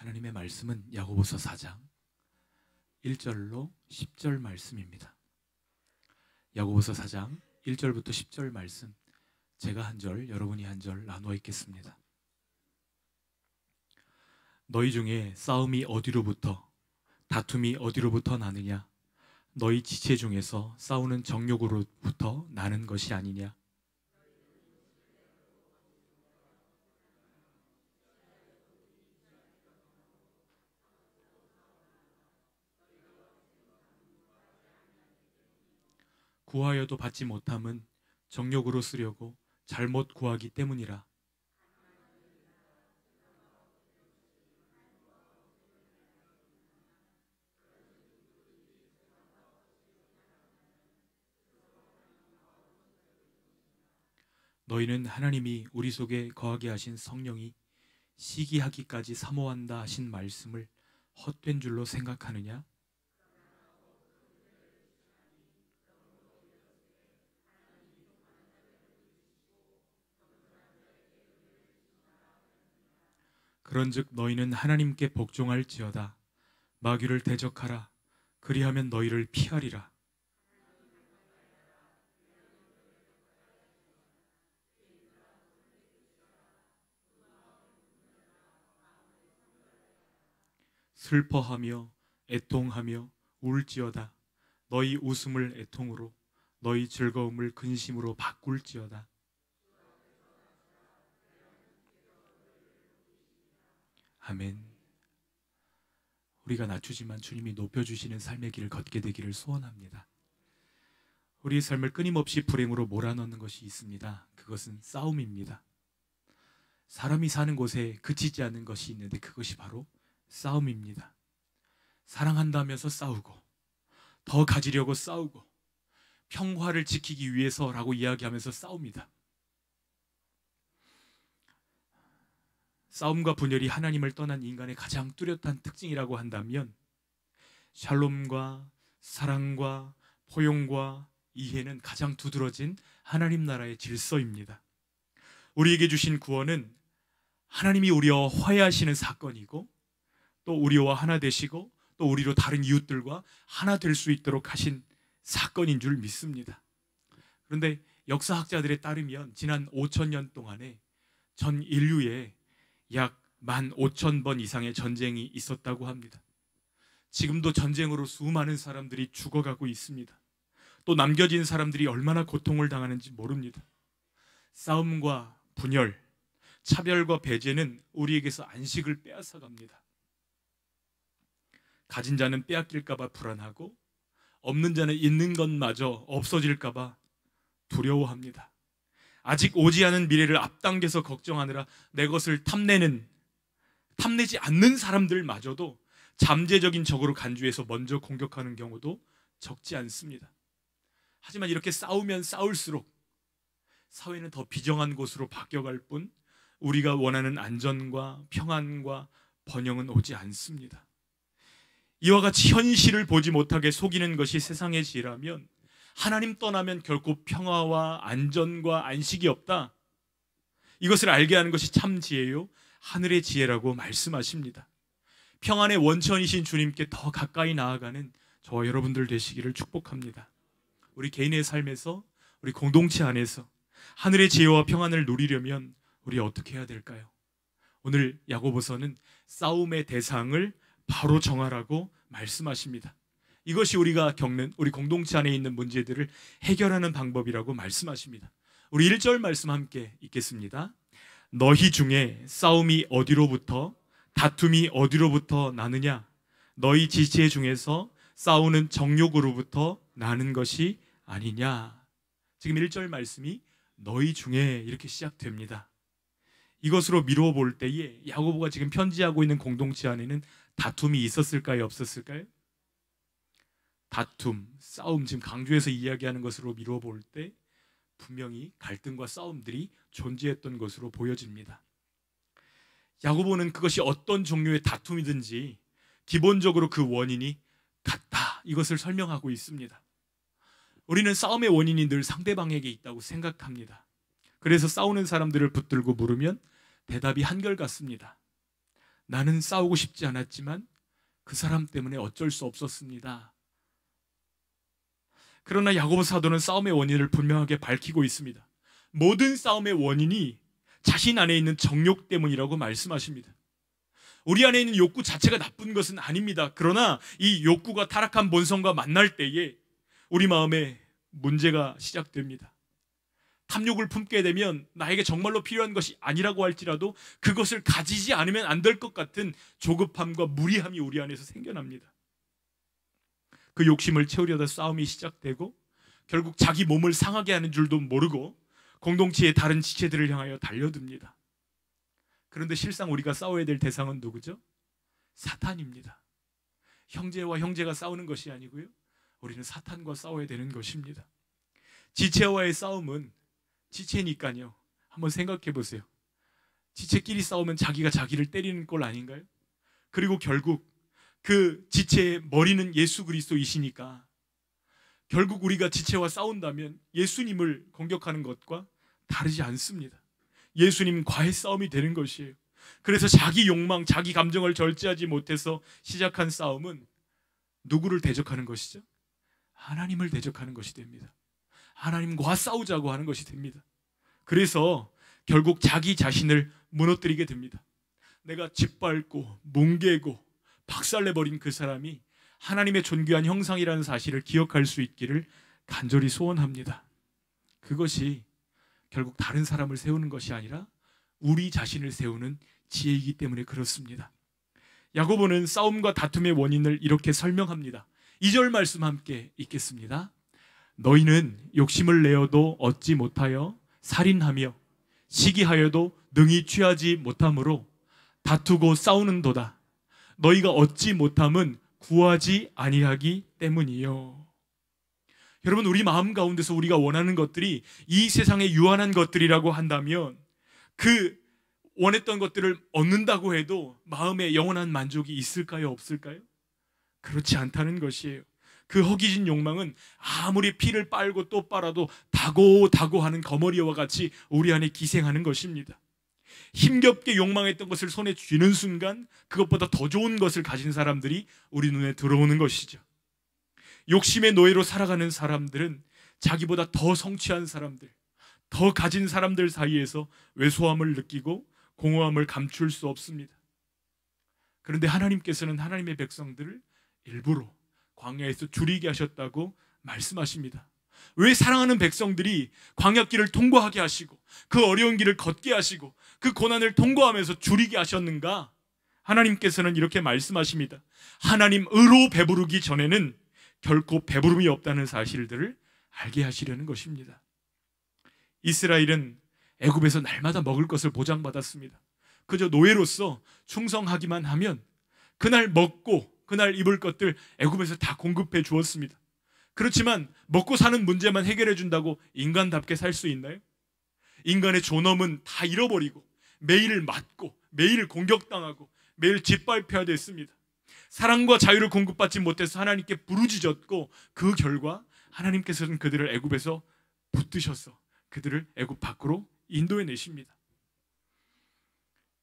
하나님의 말씀은 야고보서 4장 1절로 10절 말씀입니다. 야고보서 4장 1절부터 10절 말씀, 제가 한 절, 여러분이 한 절 나누어 읽겠습니다. 너희 중에 싸움이 어디로부터, 다툼이 어디로부터 나느냐? 너희 지체 중에서 싸우는 정욕으로부터 나는 것이 아니냐? 구하여도 받지 못함은 정욕으로 쓰려고 잘못 구하기 때문이라. 너희는 하나님이 우리 속에 거하게 하신 성령이 시기하기까지 사모한다 하신 말씀을 헛된 줄로 생각하느냐? 그런즉 너희는 하나님께 복종할지어다. 마귀를 대적하라. 그리하면 너희를 피하리라. 슬퍼하며 애통하며 울지어다. 너희 웃음을 애통으로, 너희 즐거움을 근심으로 바꿀지어다. 아멘. 우리가 낮추지만 주님이 높여주시는 삶의 길을 걷게 되기를 소원합니다. 우리의 삶을 끊임없이 불행으로 몰아넣는 것이 있습니다. 그것은 싸움입니다. 사람이 사는 곳에 그치지 않는 것이 있는데 그것이 바로 싸움입니다. 사랑한다면서 싸우고, 더 가지려고 싸우고, 평화를 지키기 위해서라고 이야기하면서 싸웁니다. 싸움과 분열이 하나님을 떠난 인간의 가장 뚜렷한 특징이라고 한다면 샬롬과 사랑과 포용과 이해는 가장 두드러진 하나님 나라의 질서입니다. 우리에게 주신 구원은 하나님이 우리와 화해하시는 사건이고, 또 우리와 하나 되시고, 또 우리로 다른 이웃들과 하나 될 수 있도록 하신 사건인 줄 믿습니다. 그런데 역사학자들에 따르면 지난 5,000년 동안에 전 인류에 약 15,000번 이상의 전쟁이 있었다고 합니다. 지금도 전쟁으로 수많은 사람들이 죽어가고 있습니다. 또 남겨진 사람들이 얼마나 고통을 당하는지 모릅니다. 싸움과 분열, 차별과 배제는 우리에게서 안식을 빼앗아갑니다. 가진 자는 빼앗길까 봐 불안하고, 없는 자는 있는 것마저 없어질까 봐 두려워합니다. 아직 오지 않은 미래를 앞당겨서 걱정하느라 내 것을 탐내지 않는 사람들마저도 잠재적인 적으로 간주해서 먼저 공격하는 경우도 적지 않습니다. 하지만 이렇게 싸우면 싸울수록 사회는 더 비정한 곳으로 바뀌어갈 뿐 우리가 원하는 안전과 평안과 번영은 오지 않습니다. 이와 같이 현실을 보지 못하게 속이는 것이 세상의 지혜라면 하나님 떠나면 결코 평화와 안전과 안식이 없다. 이것을 알게 하는 것이 참 지혜요, 하늘의 지혜라고 말씀하십니다. 평안의 원천이신 주님께 더 가까이 나아가는 저와 여러분들 되시기를 축복합니다. 우리 개인의 삶에서, 우리 공동체 안에서 하늘의 지혜와 평안을 누리려면 우리 어떻게 해야 될까요? 오늘 야고보서는 싸움의 대상을 바로 정하라고 말씀하십니다. 이것이 우리가 겪는 우리 공동체 안에 있는 문제들을 해결하는 방법이라고 말씀하십니다. 우리 1절 말씀 함께 읽겠습니다. 너희 중에 싸움이 어디로부터, 다툼이 어디로부터 나느냐? 너희 지체 중에서 싸우는 정욕으로부터 나는 것이 아니냐? 지금 1절 말씀이 너희 중에 이렇게 시작됩니다. 이것으로 미루어 볼 때에 야고보가 지금 편지하고 있는 공동체 안에는 다툼이 있었을까요? 없었을까요? 다툼, 싸움, 지금 강조해서 이야기하는 것으로 미루어 볼 때 분명히 갈등과 싸움들이 존재했던 것으로 보여집니다. 야고보는 그것이 어떤 종류의 다툼이든지 기본적으로 그 원인이 같다, 이것을 설명하고 있습니다. 우리는 싸움의 원인이 늘 상대방에게 있다고 생각합니다. 그래서 싸우는 사람들을 붙들고 물으면 대답이 한결같습니다. 나는 싸우고 싶지 않았지만 그 사람 때문에 어쩔 수 없었습니다. 그러나 야고보 사도는 싸움의 원인을 분명하게 밝히고 있습니다. 모든 싸움의 원인이 자신 안에 있는 정욕 때문이라고 말씀하십니다. 우리 안에 있는 욕구 자체가 나쁜 것은 아닙니다. 그러나 이 욕구가 타락한 본성과 만날 때에 우리 마음에 문제가 시작됩니다. 탐욕을 품게 되면 나에게 정말로 필요한 것이 아니라고 할지라도 그것을 가지지 않으면 안 될 것 같은 조급함과 무리함이 우리 안에서 생겨납니다. 그 욕심을 채우려다 싸움이 시작되고 결국 자기 몸을 상하게 하는 줄도 모르고 공동체의 다른 지체들을 향하여 달려듭니다. 그런데 실상 우리가 싸워야 될 대상은 누구죠? 사탄입니다. 형제와 형제가 싸우는 것이 아니고요, 우리는 사탄과 싸워야 되는 것입니다. 지체와의 싸움은 지체니까요. 한번 생각해 보세요. 지체끼리 싸우면 자기가 자기를 때리는 꼴 아닌가요? 그리고 결국 그 지체의 머리는 예수 그리스도이시니까 결국 우리가 지체와 싸운다면 예수님을 공격하는 것과 다르지 않습니다. 예수님과의 싸움이 되는 것이에요. 그래서 자기 욕망, 자기 감정을 절제하지 못해서 시작한 싸움은 누구를 대적하는 것이죠? 하나님을 대적하는 것이 됩니다. 하나님과 싸우자고 하는 것이 됩니다. 그래서 결국 자기 자신을 무너뜨리게 됩니다. 내가 짓밟고 뭉개고 박살내버린 그 사람이 하나님의 존귀한 형상이라는 사실을 기억할 수 있기를 간절히 소원합니다. 그것이 결국 다른 사람을 세우는 것이 아니라 우리 자신을 세우는 지혜이기 때문에 그렇습니다. 야고보는 싸움과 다툼의 원인을 이렇게 설명합니다. 2절 말씀 함께 읽겠습니다. 너희는 욕심을 내어도 얻지 못하여 살인하며 시기하여도 능히 취하지 못함으로 다투고 싸우는도다. 너희가 얻지 못함은 구하지 아니하기 때문이요. 여러분, 우리 마음 가운데서 우리가 원하는 것들이 이 세상의 유한한 것들이라고 한다면 그 원했던 것들을 얻는다고 해도 마음에 영원한 만족이 있을까요? 없을까요? 그렇지 않다는 것이에요. 그 허기진 욕망은 아무리 피를 빨고 또 빨아도 다고 하는 거머리와 같이 우리 안에 기생하는 것입니다. 힘겹게 욕망했던 것을 손에 쥐는 순간 그것보다 더 좋은 것을 가진 사람들이 우리 눈에 들어오는 것이죠. 욕심의 노예로 살아가는 사람들은 자기보다 더 성취한 사람들, 더 가진 사람들 사이에서 왜소함을 느끼고 공허함을 감출 수 없습니다. 그런데 하나님께서는 하나님의 백성들을 일부러 광야에서 줄이게 하셨다고 말씀하십니다. 왜 사랑하는 백성들이 광야길을 통과하게 하시고 그 어려운 길을 걷게 하시고 그 고난을 통과하면서 줄이게 하셨는가? 하나님께서는 이렇게 말씀하십니다. 하나님 의로 배부르기 전에는 결코 배부름이 없다는 사실들을 알게 하시려는 것입니다. 이스라엘은 애굽에서 날마다 먹을 것을 보장받았습니다. 그저 노예로서 충성하기만 하면 그날 먹고 그날 입을 것들 애굽에서 다 공급해 주었습니다. 그렇지만 먹고 사는 문제만 해결해 준다고 인간답게 살 수 있나요? 인간의 존엄은 다 잃어버리고 매일 맞고 매일 공격당하고 매일 짓밟혀야 됐습니다. 사랑과 자유를 공급받지 못해서 하나님께 부르짖었고 그 결과 하나님께서는 그들을 애굽에서 붙드셔서 그들을 애굽 밖으로 인도해 내십니다.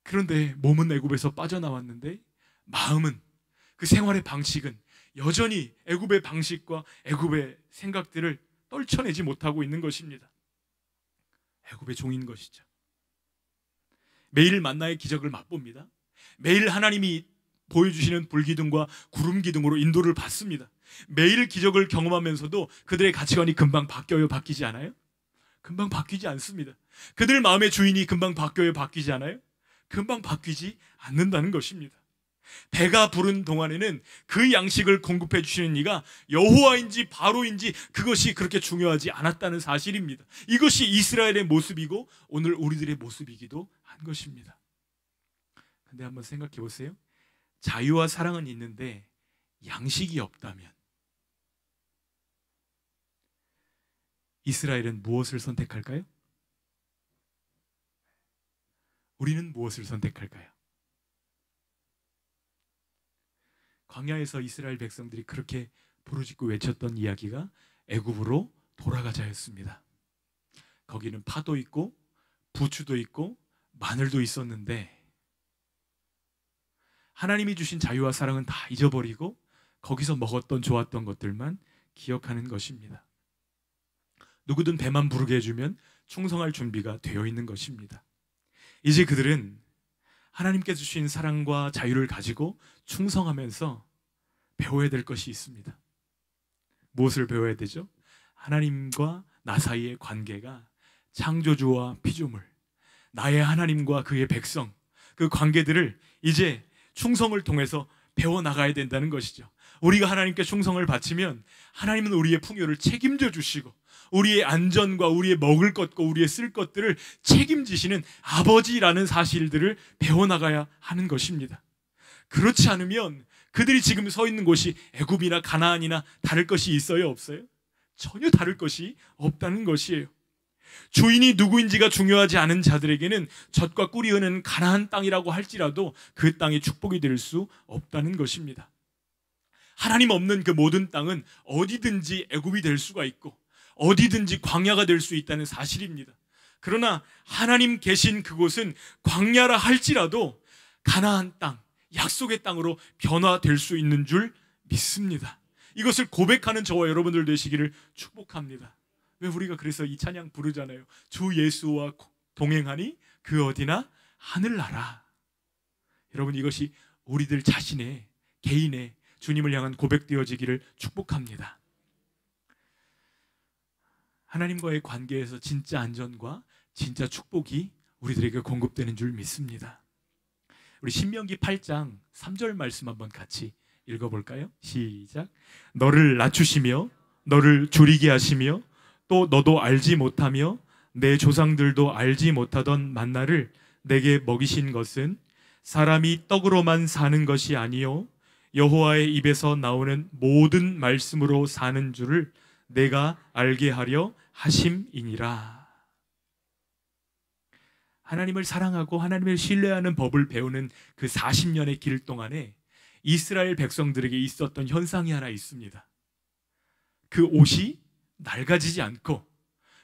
그런데 몸은 애굽에서 빠져나왔는데 마음은, 그 생활의 방식은 여전히 애굽의 방식과 애굽의 생각들을 떨쳐내지 못하고 있는 것입니다. 애굽의 종인 것이죠. 매일 만나의 기적을 맛봅니다. 매일 하나님이 보여주시는 불기둥과 구름 기둥으로 인도를 받습니다. 매일 기적을 경험하면서도 그들의 가치관이 금방 바뀌어요? 바뀌지 않아요? 금방 바뀌지 않습니다. 그들 마음의 주인이 금방 바뀌어요? 바뀌지 않아요? 금방 바뀌지 않는다는 것입니다. 배가 부른 동안에는 그 양식을 공급해 주시는 이가 여호와인지 바로인지 그것이 그렇게 중요하지 않았다는 사실입니다. 이것이 이스라엘의 모습이고 오늘 우리들의 모습이기도 한 것입니다. 근데 한번 생각해 보세요. 자유와 사랑은 있는데 양식이 없다면 이스라엘은 무엇을 선택할까요? 우리는 무엇을 선택할까요? 광야에서 이스라엘 백성들이 그렇게 부르짖고 외쳤던 이야기가 애굽으로 돌아가자였습니다. 거기는 파도 있고 부추도 있고 마늘도 있었는데 하나님이 주신 자유와 사랑은 다 잊어버리고 거기서 먹었던 좋았던 것들만 기억하는 것입니다. 누구든 배만 부르게 해주면 충성할 준비가 되어 있는 것입니다. 이제 그들은 하나님께서 주신 사랑과 자유를 가지고 충성하면서 배워야 될 것이 있습니다. 무엇을 배워야 되죠? 하나님과 나 사이의 관계가 창조주와 피조물, 나의 하나님과 그의 백성, 그 관계들을 이제 충성을 통해서 배워나가야 된다는 것이죠. 우리가 하나님께 충성을 바치면 하나님은 우리의 풍요를 책임져 주시고 우리의 안전과 우리의 먹을 것과 우리의 쓸 것들을 책임지시는 아버지라는 사실들을 배워나가야 하는 것입니다. 그렇지 않으면 그들이 지금 서 있는 곳이 애굽이나 가나안이나 다를 것이 있어요, 없어요? 전혀 다를 것이 없다는 것이에요. 주인이 누구인지가 중요하지 않은 자들에게는 젖과 꿀이 흐르는 가나안 땅이라고 할지라도 그 땅이 축복이 될 수 없다는 것입니다. 하나님 없는 그 모든 땅은 어디든지 애굽이 될 수가 있고 어디든지 광야가 될 수 있다는 사실입니다. 그러나 하나님 계신 그곳은 광야라 할지라도 가나안 땅, 약속의 땅으로 변화될 수 있는 줄 믿습니다. 이것을 고백하는 저와 여러분들 되시기를 축복합니다. 왜 우리가 그래서 이 찬양 부르잖아요. 주 예수와 동행하니 그 어디나 하늘나라. 여러분, 이것이 우리들 자신의 개인의 주님을 향한 고백되어지기를 축복합니다. 하나님과의 관계에서 진짜 안전과 진짜 축복이 우리들에게 공급되는 줄 믿습니다. 우리 신명기 8장 3절 말씀 한번 같이 읽어볼까요? 시작. 너를 낮추시며 너를 줄이게 하시며 또 너도 알지 못하며 내 조상들도 알지 못하던 만나를 내게 먹이신 것은 사람이 떡으로만 사는 것이 아니요 여호와의 입에서 나오는 모든 말씀으로 사는 줄을 내가 알게 하려 하심이니라. 하나님을 사랑하고 하나님을 신뢰하는 법을 배우는 그 40년의 길 동안에 이스라엘 백성들에게 있었던 현상이 하나 있습니다. 그 옷이 낡아지지 않고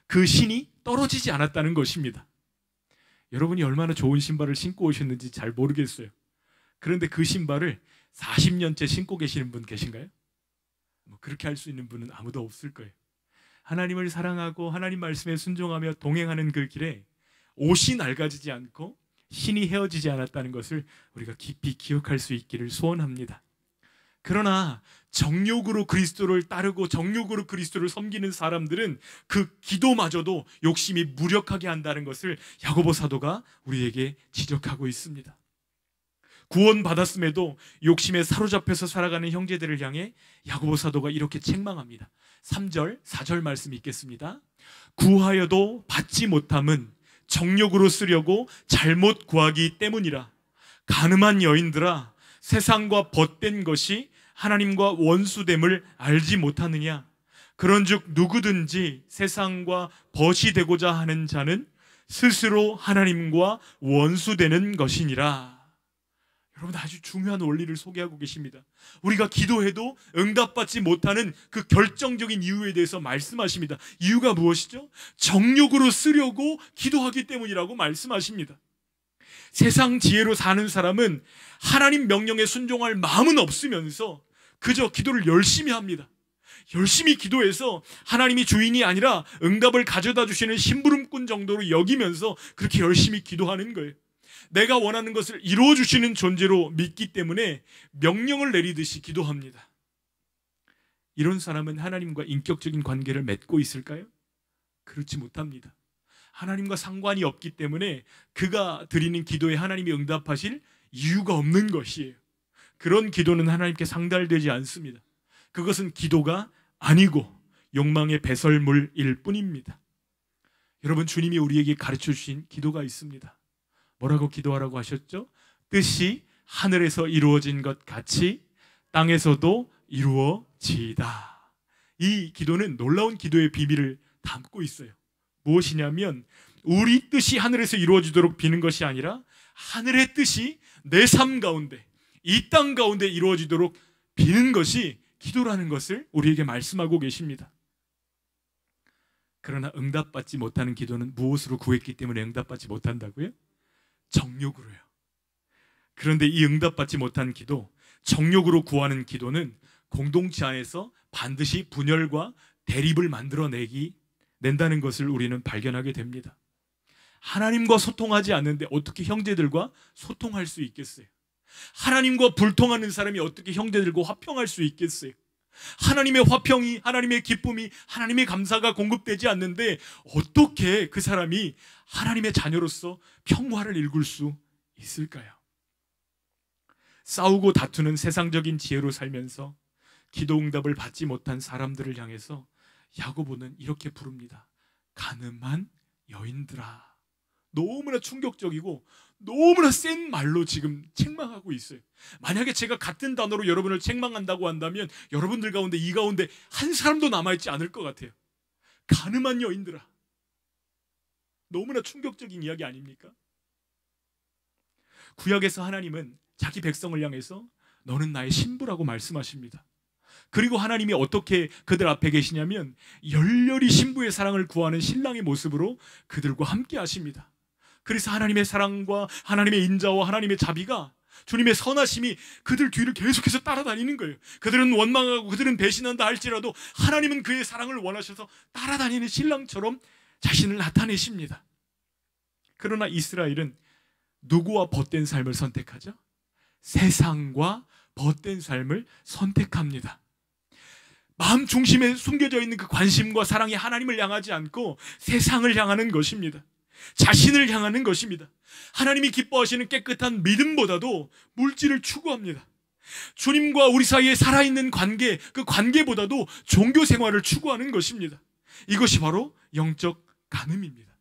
그 신이 떨어지지 않았다는 것입니다. 여러분이 얼마나 좋은 신발을 신고 오셨는지 잘 모르겠어요. 그런데 그 신발을 40년째 신고 계시는 분 계신가요? 그렇게 할 수 있는 분은 아무도 없을 거예요. 하나님을 사랑하고 하나님 말씀에 순종하며 동행하는 그 길에 옷이 낡아지지 않고 신이 헤어지지 않았다는 것을 우리가 깊이 기억할 수 있기를 소원합니다. 그러나 정욕으로 그리스도를 따르고 정욕으로 그리스도를 섬기는 사람들은 그 기도마저도 욕심이 무력하게 한다는 것을 야고보 사도가 우리에게 지적하고 있습니다. 구원받았음에도 욕심에 사로잡혀서 살아가는 형제들을 향해 야고보 사도가 이렇게 책망합니다. 3절, 4절 말씀 읽겠습니다. 구하여도 받지 못함은 정욕으로 쓰려고 잘못 구하기 때문이라. 가늠한 여인들아, 세상과 벗된 것이 하나님과 원수됨을 알지 못하느냐. 그런즉 누구든지 세상과 벗이 되고자 하는 자는 스스로 하나님과 원수되는 것이니라. 여러분, 아주 중요한 원리를 소개하고 계십니다. 우리가 기도해도 응답받지 못하는 그 결정적인 이유에 대해서 말씀하십니다. 이유가 무엇이죠? 정욕으로 쓰려고 기도하기 때문이라고 말씀하십니다. 세상 지혜로 사는 사람은 하나님 명령에 순종할 마음은 없으면서 그저 기도를 열심히 합니다. 열심히 기도해서 하나님이 주인이 아니라 응답을 가져다 주시는 심부름꾼 정도로 여기면서 그렇게 열심히 기도하는 거예요. 내가 원하는 것을 이루어 주시는 존재로 믿기 때문에 명령을 내리듯이 기도합니다. 이런 사람은 하나님과 인격적인 관계를 맺고 있을까요? 그렇지 못합니다. 하나님과 상관이 없기 때문에 그가 드리는 기도에 하나님이 응답하실 이유가 없는 것이에요. 그런 기도는 하나님께 상달되지 않습니다. 그것은 기도가 아니고 욕망의 배설물일 뿐입니다. 여러분, 주님이 우리에게 가르쳐 주신 기도가 있습니다. 뭐라고 기도하라고 하셨죠? 뜻이 하늘에서 이루어진 것 같이 땅에서도 이루어지이다. 이 기도는 놀라운 기도의 비밀을 담고 있어요. 무엇이냐면 우리 뜻이 하늘에서 이루어지도록 비는 것이 아니라 하늘의 뜻이 내 삶 가운데, 이 땅 가운데 이루어지도록 비는 것이 기도라는 것을 우리에게 말씀하고 계십니다. 그러나 응답받지 못하는 기도는 무엇으로 구했기 때문에 응답받지 못한다고요? 정욕으로요. 그런데 이 응답받지 못한 기도, 정욕으로 구하는 기도는 공동체 안에서 반드시 분열과 대립을 낸다는 것을 우리는 발견하게 됩니다. 하나님과 소통하지 않는데 어떻게 형제들과 소통할 수 있겠어요? 하나님과 불통하는 사람이 어떻게 형제들과 화평할 수 있겠어요? 하나님의 화평이, 하나님의 기쁨이, 하나님의 감사가 공급되지 않는데 어떻게 그 사람이 하나님의 자녀로서 평화를 일굴 수 있을까요? 싸우고 다투는 세상적인 지혜로 살면서 기도 응답을 받지 못한 사람들을 향해서 야고보는 이렇게 부릅니다. 가늠한 여인들아. 너무나 충격적이고 너무나 센 말로 지금 책망하고 있어요. 만약에 제가 같은 단어로 여러분을 책망한다고 한다면 여러분들 가운데 이 가운데 한 사람도 남아있지 않을 것 같아요. 가늠한 여인들아. 너무나 충격적인 이야기 아닙니까? 구약에서 하나님은 자기 백성을 향해서 너는 나의 신부라고 말씀하십니다. 그리고 하나님이 어떻게 그들 앞에 계시냐면 열렬히 신부의 사랑을 구하는 신랑의 모습으로 그들과 함께 하십니다. 그래서 하나님의 사랑과 하나님의 인자와 하나님의 자비가, 주님의 선하심이 그들 뒤를 계속해서 따라다니는 거예요. 그들은 원망하고 그들은 배신한다 할지라도 하나님은 그의 사랑을 원하셔서 따라다니는 신랑처럼 자신을 나타내십니다. 그러나 이스라엘은 누구와 벗된 삶을 선택하죠? 세상과 벗된 삶을 선택합니다. 마음 중심에 숨겨져 있는 그 관심과 사랑이 하나님을 향하지 않고 세상을 향하는 것입니다. 자신을 향하는 것입니다. 하나님이 기뻐하시는 깨끗한 믿음보다도 물질을 추구합니다. 주님과 우리 사이에 살아있는 관계, 그 관계보다도 종교 생활을 추구하는 것입니다. 이것이 바로 영적 간음입니다.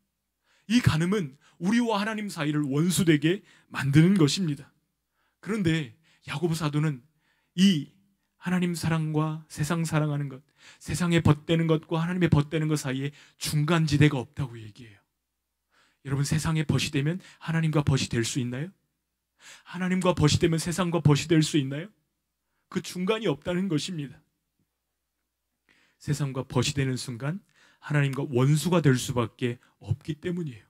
이 간음은 우리와 하나님 사이를 원수되게 만드는 것입니다. 그런데 야고보 사도는 이 하나님 사랑과 세상 사랑하는 것, 세상에 벗대는 것과 하나님의 벗대는 것 사이에 중간지대가 없다고 얘기해요. 여러분, 세상에 벗이 되면 하나님과 벗이 될 수 있나요? 하나님과 벗이 되면 세상과 벗이 될 수 있나요? 그 중간이 없다는 것입니다. 세상과 벗이 되는 순간 하나님과 원수가 될 수밖에 없기 때문이에요.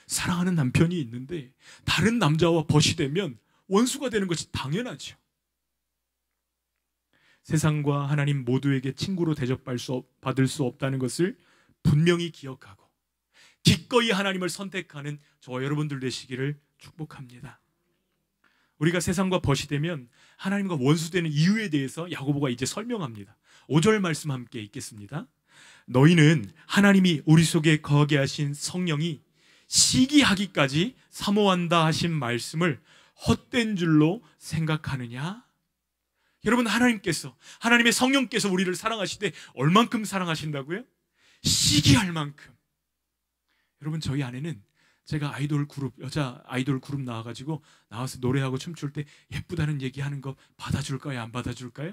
사랑하는 남편이 있는데 다른 남자와 벗이 되면 원수가 되는 것이 당연하죠. 세상과 하나님 모두에게 친구로 대접받을 수 없다는 것을 분명히 기억하고 기꺼이 하나님을 선택하는 저와 여러분들 되시기를 축복합니다. 우리가 세상과 벗이 되면 하나님과 원수되는 이유에 대해서 야고보가 이제 설명합니다. 5절 말씀 함께 읽겠습니다. 너희는 하나님이 우리 속에 거하게 하신 성령이 시기하기까지 사모한다 하신 말씀을 헛된 줄로 생각하느냐? 여러분, 하나님의 성령께서 우리를 사랑하시되 얼만큼 사랑하신다고요? 시기할 만큼. 여러분, 저희 안에는 제가 여자 아이돌 그룹 나와서 노래하고 춤출 때 예쁘다는 얘기하는 거 받아줄까요? 안 받아줄까요?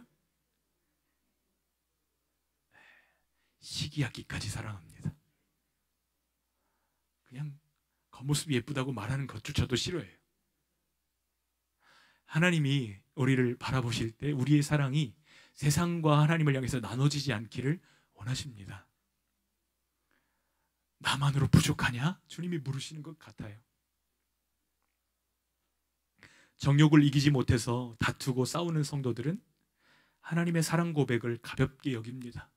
시기하기까지 사랑합니다. 그냥 겉모습이 예쁘다고 말하는 것조차도 싫어해요. 하나님이 우리를 바라보실 때 우리의 사랑이 세상과 하나님을 향해서 나눠지지 않기를 원하십니다. 나만으로 부족하냐? 주님이 물으시는 것 같아요. 정욕을 이기지 못해서 다투고 싸우는 성도들은 하나님의 사랑 고백을 가볍게 여깁니다.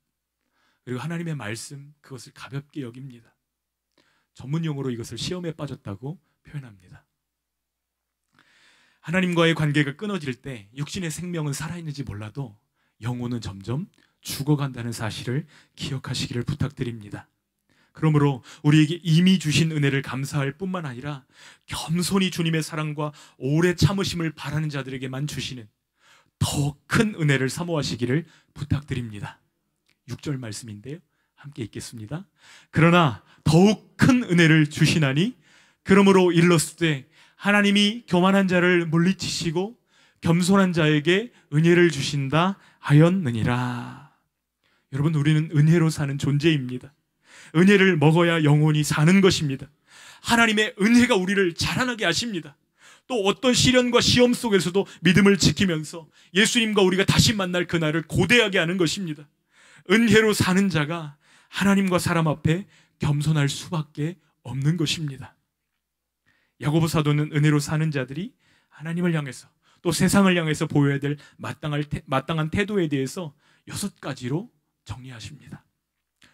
그리고 하나님의 말씀, 그것을 가볍게 여깁니다. 전문용어로 이것을 시험에 빠졌다고 표현합니다. 하나님과의 관계가 끊어질 때 육신의 생명은 살아있는지 몰라도 영혼은 점점 죽어간다는 사실을 기억하시기를 부탁드립니다. 그러므로 우리에게 이미 주신 은혜를 감사할 뿐만 아니라 겸손히 주님의 사랑과 오래 참으심을 바라는 자들에게만 주시는 더 큰 은혜를 사모하시기를 부탁드립니다. 6절 말씀인데요, 함께 읽겠습니다. 그러나 더욱 큰 은혜를 주시나니 그러므로 일렀으되 하나님이 교만한 자를 물리치시고 겸손한 자에게 은혜를 주신다 하였느니라. 여러분, 우리는 은혜로 사는 존재입니다. 은혜를 먹어야 영혼이 사는 것입니다. 하나님의 은혜가 우리를 자라나게 하십니다. 또 어떤 시련과 시험 속에서도 믿음을 지키면서 예수님과 우리가 다시 만날 그날을 고대하게 하는 것입니다. 은혜로 사는 자가 하나님과 사람 앞에 겸손할 수밖에 없는 것입니다. 야고보 사도는 은혜로 사는 자들이 하나님을 향해서 또 세상을 향해서 보여야 될 마땅한 태도에 대해서 6가지로 정리하십니다.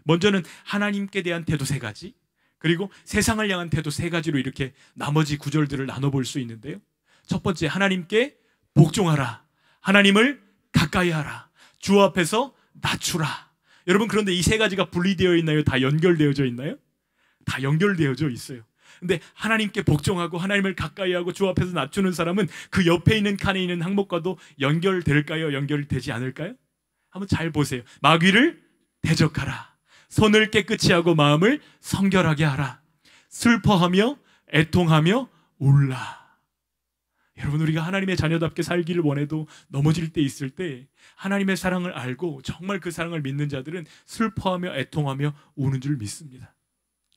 먼저는 하나님께 대한 태도 3가지, 그리고 세상을 향한 태도 3가지로 이렇게 나머지 구절들을 나눠볼 수 있는데요. 첫 번째, 하나님께 복종하라. 하나님을 가까이 하라. 주 앞에서 낮추라. 여러분, 그런데 이 3가지가 분리되어 있나요? 다 연결되어져 있나요? 다 연결되어져 있어요. 근데 하나님께 복종하고 하나님을 가까이 하고 주 앞에서 낮추는 사람은 그 옆에 있는 칸에 있는 항목과도 연결될까요? 연결되지 않을까요? 한번 잘 보세요. 마귀를 대적하라. 손을 깨끗이 하고 마음을 성결하게 하라. 슬퍼하며 애통하며 울라. 여러분, 우리가 하나님의 자녀답게 살기를 원해도 넘어질 때 있을 때 하나님의 사랑을 알고 정말 그 사랑을 믿는 자들은 슬퍼하며 애통하며 우는 줄 믿습니다.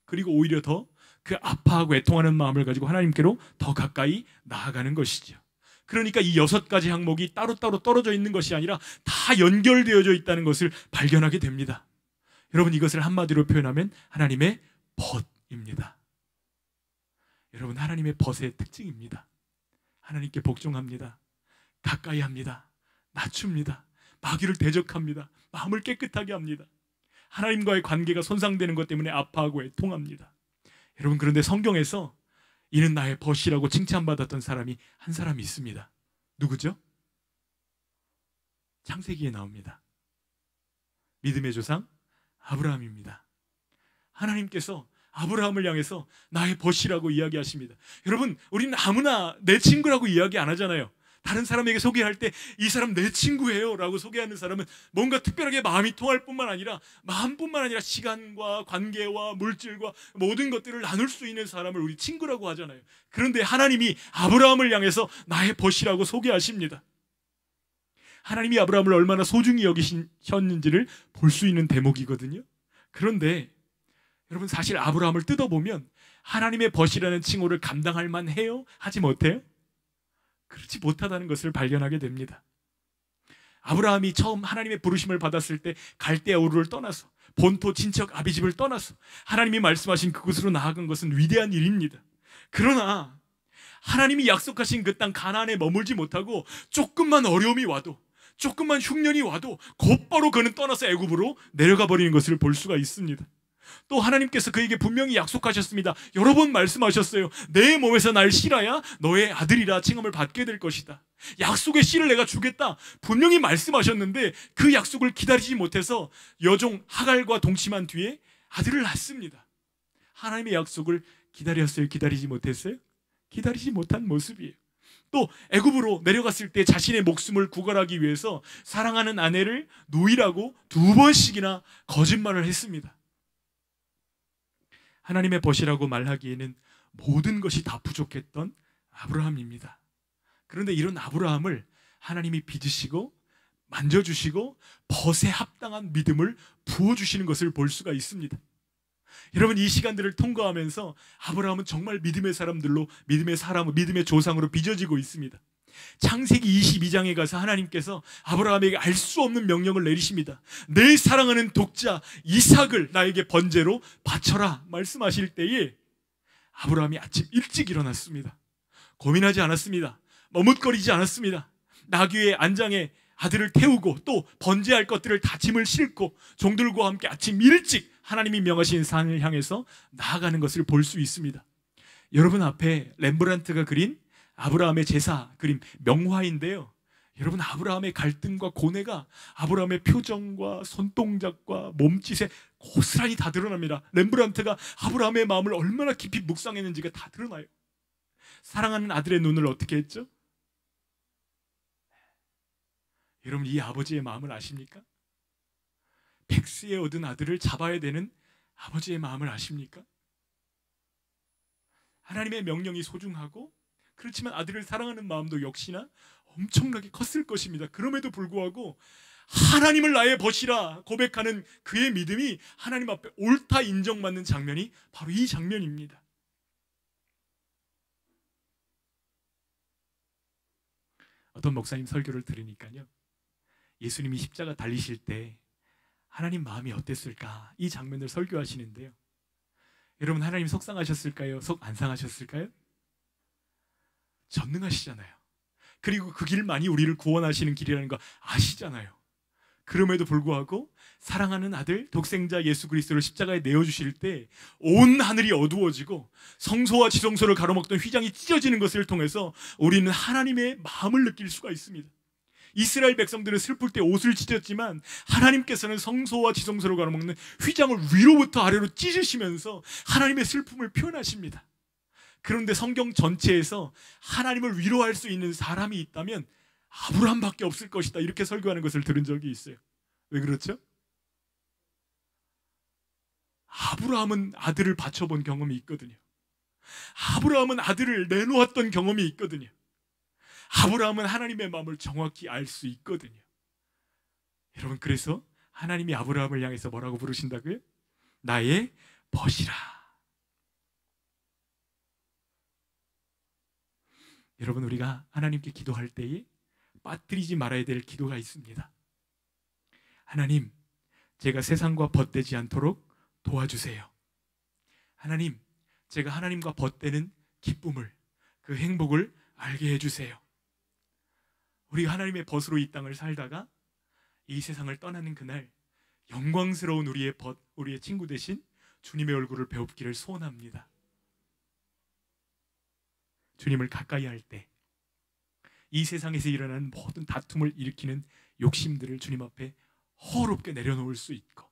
그리고 오히려 더 그 아파하고 애통하는 마음을 가지고 하나님께로 더 가까이 나아가는 것이죠. 그러니까 이 6가지 항목이 따로따로 떨어져 있는 것이 아니라 다 연결되어져 있다는 것을 발견하게 됩니다. 여러분, 이것을 한마디로 표현하면 하나님의 벗입니다. 여러분, 하나님의 벗의 특징입니다. 하나님께 복종합니다. 가까이 합니다. 낮춥니다. 마귀를 대적합니다. 마음을 깨끗하게 합니다. 하나님과의 관계가 손상되는 것 때문에 아파하고 애통합니다. 여러분, 그런데 성경에서 이는 나의 벗이라고 칭찬받았던 사람이 한 사람이 있습니다. 누구죠? 창세기에 나옵니다. 믿음의 조상 아브라함입니다. 하나님께서 아브라함을 향해서 나의 벗이라고 이야기하십니다. 여러분, 우리는 아무나 내 친구라고 이야기 안 하잖아요. 다른 사람에게 소개할 때 이 사람 내 친구예요 라고 소개하는 사람은 뭔가 특별하게 마음이 통할 뿐만 아니라 마음뿐만 아니라 시간과 관계와 물질과 모든 것들을 나눌 수 있는 사람을 우리 친구라고 하잖아요. 그런데 하나님이 아브라함을 향해서 나의 벗이라고 소개하십니다. 하나님이 아브라함을 얼마나 소중히 여기셨는지를 볼 수 있는 대목이거든요. 그런데 여러분, 사실 아브라함을 뜯어보면 하나님의 벗이라는 칭호를 감당할 만해요? 하지 못해요? 그렇지 못하다는 것을 발견하게 됩니다. 아브라함이 처음 하나님의 부르심을 받았을 때 갈대아 우르를 떠나서 본토 친척 아비집을 떠나서 하나님이 말씀하신 그곳으로 나아간 것은 위대한 일입니다. 그러나 하나님이 약속하신 그 땅 가나안에 머물지 못하고 조금만 어려움이 와도, 조금만 흉년이 와도 곧바로 그는 떠나서 애굽으로 내려가 버리는 것을 볼 수가 있습니다. 또 하나님께서 그에게 분명히 약속하셨습니다. 여러 번 말씀하셨어요. 내 몸에서 날 씨라야 너의 아들이라 칭함을 받게 될 것이다. 약속의 씨를 내가 주겠다 분명히 말씀하셨는데 그 약속을 기다리지 못해서 여종 하갈과 동침한 뒤에 아들을 낳습니다. 하나님의 약속을 기다렸어요? 기다리지 못했어요? 기다리지 못한 모습이에요. 또 애굽으로 내려갔을 때 자신의 목숨을 구걸하기 위해서 사랑하는 아내를 노이라고 2번씩이나 거짓말을 했습니다. 하나님의 벗이라고 말하기에는 모든 것이 다 부족했던 아브라함입니다. 그런데 이런 아브라함을 하나님이 빚으시고 만져주시고 벗에 합당한 믿음을 부어주시는 것을 볼 수가 있습니다. 여러분, 이 시간들을 통과하면서 아브라함은 정말 믿음의 사람들로, 믿음의 사람, 믿음의 조상으로 빚어지고 있습니다. 창세기 22장에 가서 하나님께서 아브라함에게 알 수 없는 명령을 내리십니다. 내 사랑하는 독자 이삭을 나에게 번제로 바쳐라 말씀하실 때에 아브라함이 아침 일찍 일어났습니다. 고민하지 않았습니다. 머뭇거리지 않았습니다. 나귀의 안장에 아들을 태우고 또 번제할 것들을 다 짐을 싣고 종들과 함께 아침 일찍 하나님이 명하신 산을 향해서 나아가는 것을 볼 수 있습니다. 여러분 앞에 렘브란트가 그린 아브라함의 제사 그림 명화인데요. 여러분, 아브라함의 갈등과 고뇌가 아브라함의 표정과 손동작과 몸짓에 고스란히 다 드러납니다. 렘브란트가 아브라함의 마음을 얼마나 깊이 묵상했는지가 다 드러나요. 사랑하는 아들의 눈을 어떻게 했죠? 여러분, 이 아버지의 마음을 아십니까? 백수에 얻은 아들을 잡아야 되는 아버지의 마음을 아십니까? 하나님의 명령이 소중하고 그렇지만 아들을 사랑하는 마음도 역시나 엄청나게 컸을 것입니다. 그럼에도 불구하고 하나님을 나의 벗이라 고백하는 그의 믿음이 하나님 앞에 옳다 인정받는 장면이 바로 이 장면입니다. 어떤 목사님 설교를 들으니까요, 예수님이 십자가 달리실 때 하나님 마음이 어땠을까 이 장면을 설교하시는데요, 여러분, 하나님 속상하셨을까요? 속 안 상하셨을까요? 전능하시잖아요. 그리고 그 길만이 우리를 구원하시는 길이라는 거 아시잖아요. 그럼에도 불구하고 사랑하는 아들 독생자 예수 그리스도를 십자가에 내어주실 때 온 하늘이 어두워지고 성소와 지성소를 가로막던 휘장이 찢어지는 것을 통해서 우리는 하나님의 마음을 느낄 수가 있습니다. 이스라엘 백성들은 슬플 때 옷을 찢었지만 하나님께서는 성소와 지성소를 가로막는 휘장을 위로부터 아래로 찢으시면서 하나님의 슬픔을 표현하십니다. 그런데 성경 전체에서 하나님을 위로할 수 있는 사람이 있다면 아브라함밖에 없을 것이다, 이렇게 설교하는 것을 들은 적이 있어요. 왜 그렇죠? 아브라함은 아들을 바쳐본 경험이 있거든요. 아브라함은 아들을 내놓았던 경험이 있거든요. 아브라함은 하나님의 마음을 정확히 알 수 있거든요. 여러분, 그래서 하나님이 아브라함을 향해서 뭐라고 부르신다고요? 나의 벗이라. 여러분, 우리가 하나님께 기도할 때에 빠뜨리지 말아야 될 기도가 있습니다. 하나님, 제가 세상과 벗되지 않도록 도와주세요. 하나님, 제가 하나님과 벗되는 기쁨을, 그 행복을 알게 해주세요. 우리가 하나님의 벗으로 이 땅을 살다가 이 세상을 떠나는 그날 영광스러운 우리의 벗, 우리의 친구 대신 주님의 얼굴을 배웁기를 소원합니다. 주님을 가까이 할 때 이 세상에서 일어나는 모든 다툼을 일으키는 욕심들을 주님 앞에 허롭게 내려놓을 수 있고,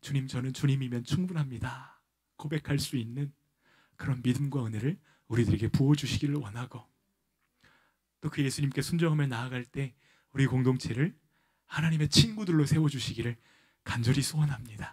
주님, 저는 주님이면 충분합니다 고백할 수 있는 그런 믿음과 은혜를 우리들에게 부어주시기를 원하고, 또 그 예수님께 순종하며 나아갈 때 우리 공동체를 하나님의 친구들로 세워주시기를 간절히 소원합니다.